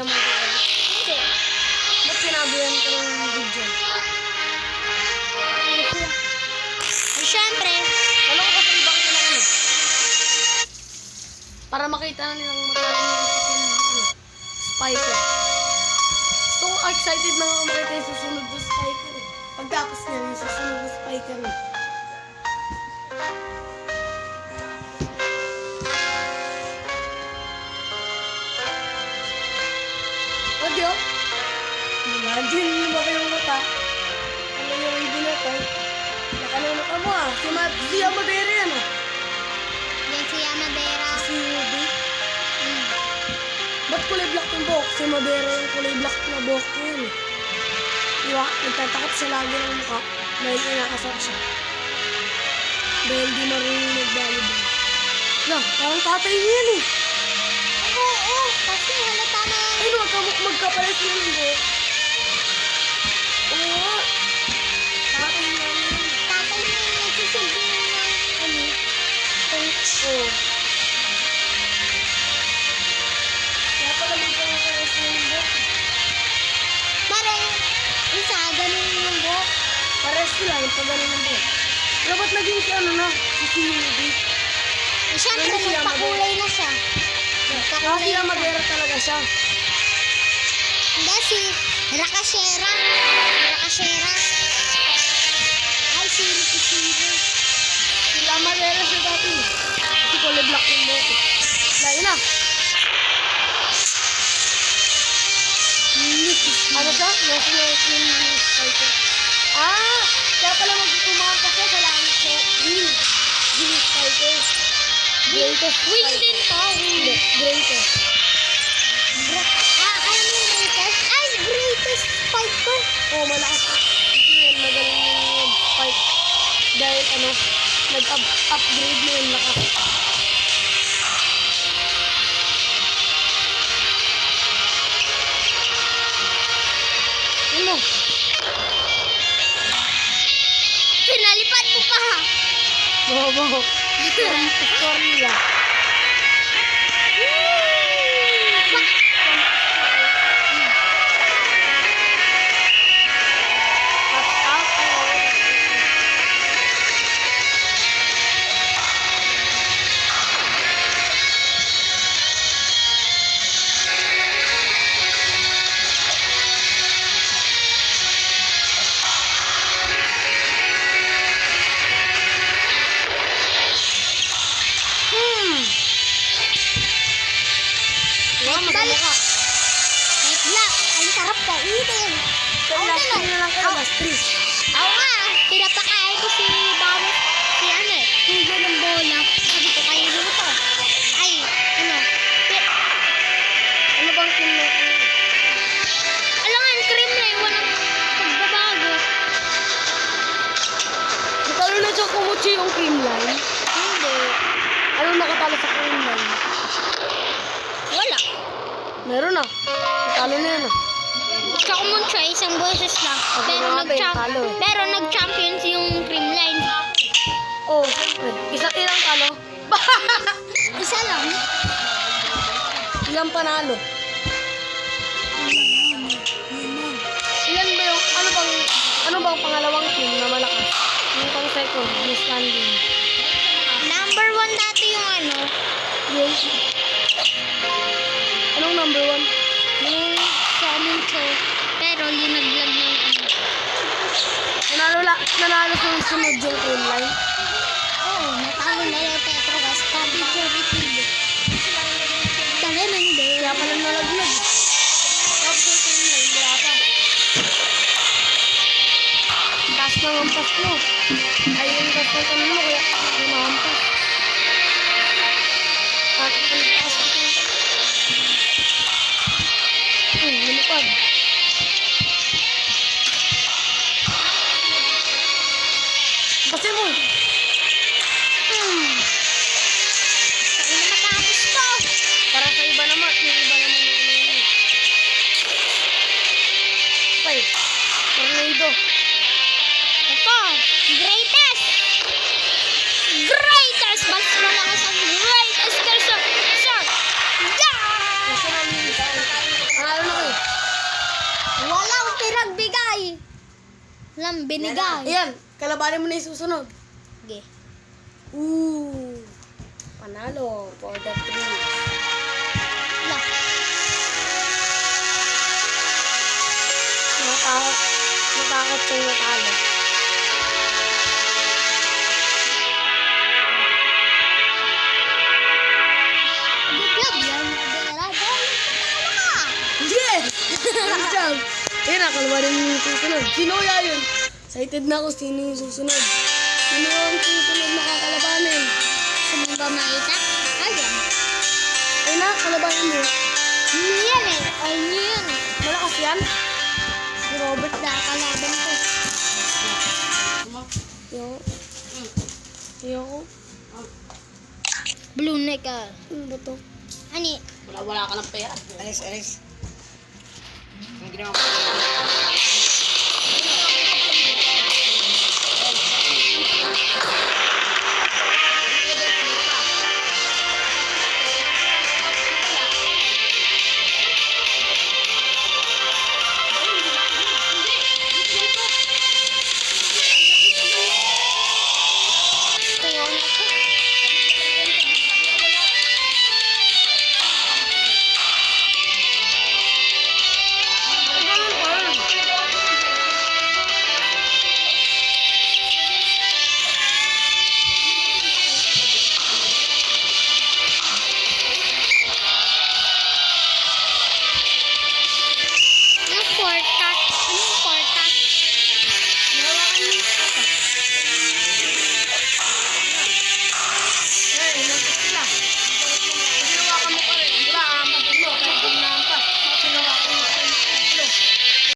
Siya Madera? Hindi. Ba't sinabi yan ko ng video? Eh, syempre, Alam ko ba sa ibang na ano? Para makita na nilang magkano yung Spiker. So, excited na ako makita yung susunod na Spiker eh. Pagtapos niya, yung susunod na Spiker eh. Audio? Imagine, lumaki yung mata. Ano yung hindi na to? Nakalunok ka mo ah. Si Amadera yan ah. yan si Amadera. Si Ruby. Ba't kulay black yung buhok? Si Madera yung kulay black na buhok ko yun eh. Diba? Nagtatakot siya lagi ng mukha dahil inakasar siya. Dahil di marunong mag-volleyball. Na, parang tatay niya yan eh. Oo, kasi halata na. Ay, magkapalas sila ng buhok. Oo nga. Tatay niya yan. Tatay niya yung nagsisilbi ng ano. Oo. Kaya pala magkapalas sila ng buhok. Parang isa, ganun yung buhok. Pares sila, yung pag ganun ng buhok. Pero ba't naging si ano na? Si Ruby? Eh, syempre, Ganun si nagpakulay na siya. Kasi yung Madera talaga siya. Hindi, si Rakashera. Rakashera. Ay, si Rikishiro. Sila Madera siya dati. Kasi kulay black yung buhok. Lain na. Ano siya? National Team Spiker. Ah! Kaya pala magtutumaka siya sa langit siya. Green Spiker. Greatest Win Spiker. din to. Hindi, greatest. Alam mo yung greatest? Ay, greatest spike ko. Oo, malakas. Kasi yun, magaling yung spike. Dahil ano, nag-upgrade na yung lakas. Ano? Pinalipad mo pa ha. Bobo. Score nila. Touch out. Wala, masama ka. Wait lang. Ang sarap ka itin. So, last three na lang kayo, last three. Oo nga. Pinapakain ko si Bawat. Si ano eh. Hugo ng bola. Sabi ko kayo mo to. Ay, ano. Ano bang team na ito? Alangan, cream lang. Walang pagbabago. Natalo na siya kumuchi yung cream line. Hindi. Anong nakatalo sa cream line? Wala. Meron na. Natalo na yan ah. Tsaka mo try isang boses lang. Pero grabe, talo eh. nag-champions yung cream line. Oh, siyempre. Isa't ilang talo? Isa lang. Ilang panalo? Ilan ba yung, ano bang pangalawang team na malakas? Yung pang second, yung standing. Number 1 dati yung ano. Yung, anong number one? Yung Samuncho. Pero linaglag ng ano. Nanalo sunod yung cream line. Oo, natalo na yung Petrogas. Picture retrieve. Tara nandun. Kaya pala nalaglag. Tapos yung cream line, wala pa. Taas ng ampas mo. Ay, yung taas ng kanon mo, kaya lumampas. At ang taas mo. Lumipad. Kasi mo. Saan na matapos to? Para sa iba naman. Yung iba naman yung ano yun. Pay. Tornado. Ito. Greatest. Greatest. Mas malakas ang greatest. Sir. Yeah! National League. Panalo Walang binigay. Ayan, kalabanin mo na yung susunod. Sige. Ooh. Panalo for the 3. Wala. Natakot siyang natalo. Good job. Yan. Dahil panalo ka. Yes! Good job! Ayun na, kalabanin mo yung susunod. Sino kaya yun? Excited na ako sino yung susunod. Sino yung susunod na kakalabanin? Gusto mo ba makita? Ayan. Ayun na, kalabanin mo. Ano yan eh? Ano yan eh? Malakas yan? Si Robert na kalaban ko. Ayoko. Ayoko. Blue neck ah. Ano ba to? Ani? Wala ka ng pera. Alis. Ang ginawa mo.